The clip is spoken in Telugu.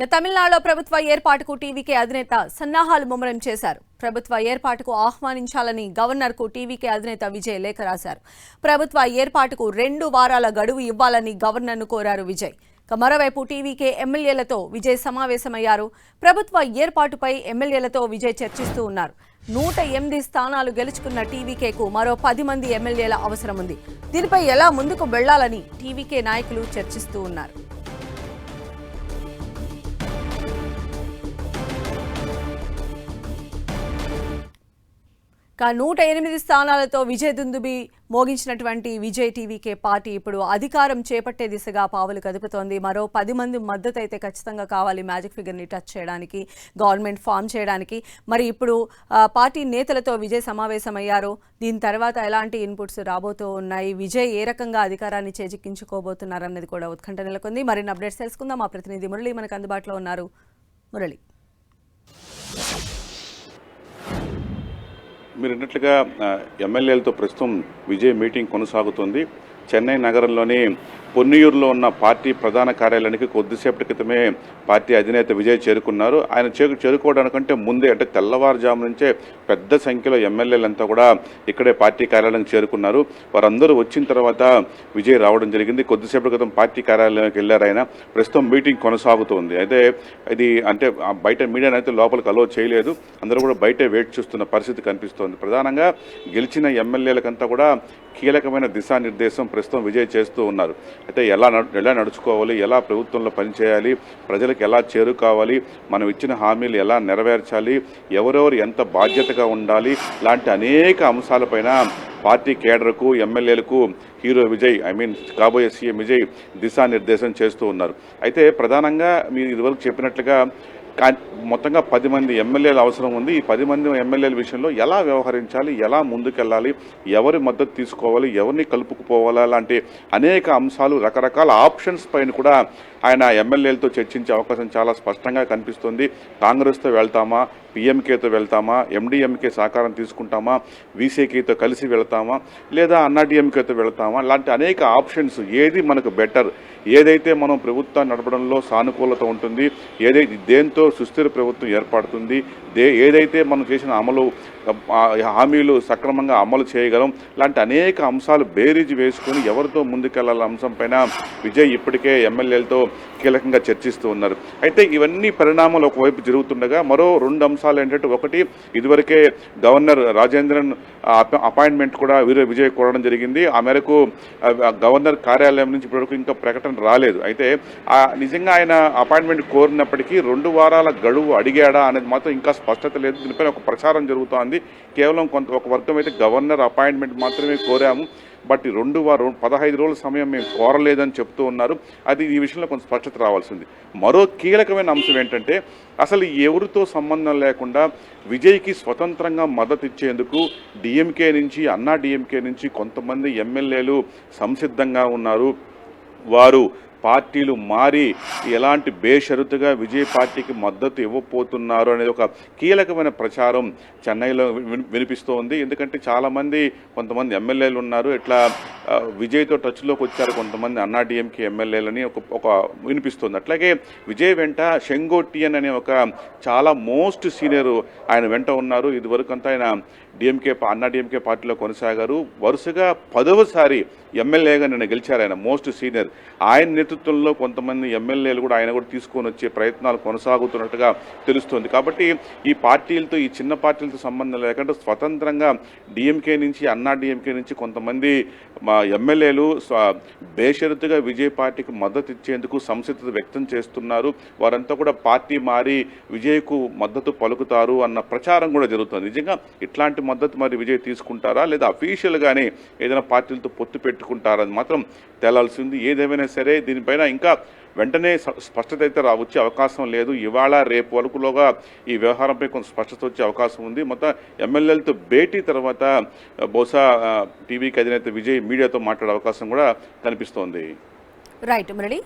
తమిళనాడులో ప్రభుత్వ ఏర్పాటుకు టీవీకే అధినేత సన్నాహాలు ముమ్మరం చేశారు. ప్రభుత్వ ఏర్పాటుకు ఆహ్వానించాలని గవర్నర్కు టీవీకే అధినేత విజయ్ లేఖ రాశారు. ప్రభుత్వ ఏర్పాటుకు 2 వారాల గడువు ఇవ్వాలని గవర్నర్ను కోరారు విజయ్. మరోవైపు టీవీకే ఎమ్మెల్యేలతో విజయ్ సమావేశమయ్యారు. ప్రభుత్వ ఏర్పాటుపై ఎమ్మెల్యేలతో విజయ్ చర్చిస్తూ ఉన్నారు. 108 స్థానాలు గెలుచుకున్న టీవీకేకు మరో 10 మంది ఎమ్మెల్యేల అవసరం ఉంది. దీనిపై ఎలా ముందుకు వెళ్లాలని టీవీకే నాయకులు చర్చిస్తూ ఉన్నారు. 108 స్థానాలతో విజయ్ దుందుబి మోగించినటువంటి విజయ్ టీవీకే పార్టీ ఇప్పుడు అధికారం చేపట్టే దిశగా పావులు కదుపుతోంది. మరో 10 మంది మద్దతు అయితే ఖచ్చితంగా కావాలి మ్యాజిక్ ఫిగర్ని టచ్ చేయడానికి, గవర్నమెంట్ ఫామ్ చేయడానికి. మరి ఇప్పుడు పార్టీ నేతలతో విజయ్ సమావేశమయ్యారు. దీని తర్వాత ఎలాంటి ఇన్పుట్స్ రాబోతూ ఉన్నాయి, విజయ్ ఏ రకంగా అధికారాన్ని చేజిక్కించుకోబోతున్నారన్నది కూడా ఉత్కంఠ నెలకొంది. మరిన్ని అప్డేట్స్ తెలుసుకుందాం. మా ప్రతినిధి మురళి మనకు అందుబాటులో ఉన్నారు. మురళి, మీరు అన్నట్లుగా ఎమ్మెల్యేలతో ప్రస్తుతం విజయ్ మీటింగ్ కొనసాగుతుంది. చెన్నై నగరంలోని పొన్నియూరులో ఉన్న పార్టీ ప్రధాన కార్యాలయానికి కొద్దిసేపటి క్రితమే పార్టీ అధినేత విజయ్ చేరుకున్నారు. ఆయన చేరుకోవడానికంటే ముందే, అంటే తెల్లవారుజాము నుంచే పెద్ద సంఖ్యలో ఎమ్మెల్యేలంతా కూడా ఇక్కడే పార్టీ కార్యాలయానికి చేరుకున్నారు. వారందరూ వచ్చిన తర్వాత విజయ్ రావడం జరిగింది. కొద్దిసేపటి క్రితం పార్టీ కార్యాలయానికి వెళ్ళారు ఆయన. ప్రస్తుతం మీటింగ్ కొనసాగుతోంది. అయితే ఇది అంటే బయట మీడియాని అయితే లోపలికి అలో చేయలేదు. అందరూ కూడా బయటే వెయిట్ చూస్తున్న పరిస్థితి కనిపిస్తోంది. ప్రధానంగా గెలిచిన ఎమ్మెల్యేలకంతా కూడా కీలకమైన దిశానిర్దేశం ప్రస్తుతం విజయ్ చేస్తూ ఉన్నారు. అయితే ఎలా నడుచుకోవాలి, ఎలా ప్రభుత్వంలో పనిచేయాలి, ప్రజలకు ఎలా చేరుకోవాలి, మనం ఇచ్చిన హామీలు ఎలా నెరవేర్చాలి, ఎవరెవరు ఎంత బాధ్యతగా ఉండాలి, లాంటి అనేక అంశాలపైన పార్టీ కేడర్కు, ఎమ్మెల్యేలకు హీరో విజయ్ కాబోయే సీఎం విజయ్ దిశానిర్దేశం చేస్తూ ఉన్నారు. అయితే ప్రధానంగా మీరు ఇదివరకు చెప్పినట్లుగా మొత్తంగా 10 మంది ఎమ్మెల్యేల అవసరం ఉంది. ఈ 10 మంది ఎమ్మెల్యేల విషయంలో ఎలా వ్యవహరించాలి, ఎలా ముందుకెళ్ళాలి, ఎవరి మద్దతు తీసుకోవాలి, ఎవరిని కలుపుకుపోవాలా లాంటి అనేక అంశాలు, రకరకాల ఆప్షన్స్ పైన కూడా ఆయన ఎమ్మెల్యేలతో చర్చించే అవకాశం చాలా స్పష్టంగా కనిపిస్తుంది. కాంగ్రెస్తో వెళ్తామా, పిఎంకేతో వెళ్తామా, ఎండిఎంకే సహకారం తీసుకుంటామా, వీసీకేతో కలిసి వెళ్తామా, లేదా అన్నాడీఎంకేతో వెళ్తామా, లాంటి అనేక ఆప్షన్స్. ఏది మనకు బెటర్, ఏదైతే మనం ప్రభుత్వాన్ని నడపడంలో సానుకూలత ఉంటుంది, దేంతో సుస్థిర ప్రభుత్వం ఏర్పడుతుంది, ఏదైతే మనం చేసిన హామీలు సక్రమంగా అమలు చేయగలం, లాంటి అనేక అంశాలు బేరీజు వేసుకొని ఎవరితో ముందుకెళ్లాల అంశం పైన విజయ్ ఇప్పటికే ఎమ్మెల్యేలతో కీలకంగా చర్చిస్తూ ఉన్నారు. అయితే ఇవన్నీ పరిణామాలు ఒకవైపు జరుగుతుండగా మరో 2 అంశాలు ఏంటంటే, ఒకటి, ఇదివరకే గవర్నర్ రాజేంద్రన్ అపాయింట్మెంట్ కూడా విజయ్ కోరడం జరిగింది. ఆ మేరకు గవర్నర్ కార్యాలయం నుంచి ఇప్పటివరకు ఇంకా ప్రకటన రాలేదు. అయితే నిజంగా ఆయన అపాయింట్మెంట్ కోరినప్పటికీ 2 వారాల గడువు అడిగాడా అనేది మాత్రం ఇంకా స్పష్టత లేదు. దీనిపైన ఒక ప్రచారం జరుగుతోంది. కేవలం ఒక వర్గం అయితే గవర్నర్ అపాయింట్మెంట్ మాత్రమే కోరాము, బట్ 15 రోజుల సమయం మేము కోరలేదని చెప్తూ ఉన్నారు. అది ఈ విషయంలో కొంత స్పష్టత రావాల్సింది. మరో కీలకమైన అంశం ఏంటంటే, అసలు ఎవరితో సంబంధం లేకుండా విజయ్కి స్వతంత్రంగా మద్దతు ఇచ్చేందుకు డిఎంకే నుంచి, అన్నా డిఎంకే నుంచి కొంతమంది ఎమ్మెల్యేలు సంసిద్ధంగా ఉన్నారు. వారు పార్టీలు మారి ఎలాంటి బేషరతుగా విజయ్ పార్టీకి మద్దతు ఇవ్వబోతున్నారు అనేది ఒక కీలకమైన ప్రచారం చెన్నైలో వినిపిస్తోంది. ఎందుకంటే చాలామంది, కొంతమంది ఎమ్మెల్యేలు ఉన్నారు, ఇట్లా విజయ్తో టచ్లోకి వచ్చారు కొంతమంది అన్నాడీఎంకే ఎమ్మెల్యేలని ఒక వినిపిస్తుంది. అట్లాగే విజయ్ వెంట షెంగోటియన్ అనే ఒక చాలా మోస్ట్ సీనియర్ ఆయన వెంట ఉన్నారు. ఇదివరకు అంతా ఆయన అన్నాడీఎంకే పార్టీలో కొనసాగారు. వరుసగా 10వసారి ఎమ్మెల్యేగా నిన్న గెలిచారు ఆయన, మోస్ట్ సీనియర్. ఆయన నేతృత్వంలో కొంతమంది ఎమ్మెల్యేలు కూడా ఆయన కూడా తీసుకొని వచ్చే ప్రయత్నాలు కొనసాగుతున్నట్టుగా తెలుస్తుంది. కాబట్టి ఈ చిన్న పార్టీలతో సంబంధం లేకుండా స్వతంత్రంగా డిఎంకే నుంచి, అన్నాడీఎంకే నుంచి కొంతమంది ఎమ్మెల్యేలు బేషరతుగా విజయ్ పార్టీకి మద్దతు ఇచ్చేందుకు సంసిద్ధత వ్యక్తం చేస్తున్నారు. వారంతా కూడా పార్టీ మారి విజయ్కు మద్దతు పలుకుతారు అన్న ప్రచారం కూడా జరుగుతుంది. నిజంగా ఇట్లాంటి మద్దతు మరి విజయ్ తీసుకుంటారా, లేదా అఫీషియల్గానే ఏదైనా పార్టీలతో పొత్తు పెట్టుకుంటారా అని మాత్రం తేలాల్సింది. ఏదేమైనా సరే దీనిపైన ఇంకా వెంటనే స్పష్టత అయితే వచ్చే అవకాశం లేదు. ఇవాళ రేపు వరకులోగా ఈ వ్యవహారంపై కొంత స్పష్టత వచ్చే అవకాశం ఉంది. మొత్తం ఎమ్మెల్యేలతో భేటీ తర్వాత బహుశా టీవీకి అధినేత విజయ్ మీడియాతో మాట్లాడే అవకాశం కూడా కనిపిస్తోంది. రైట్ మురళి.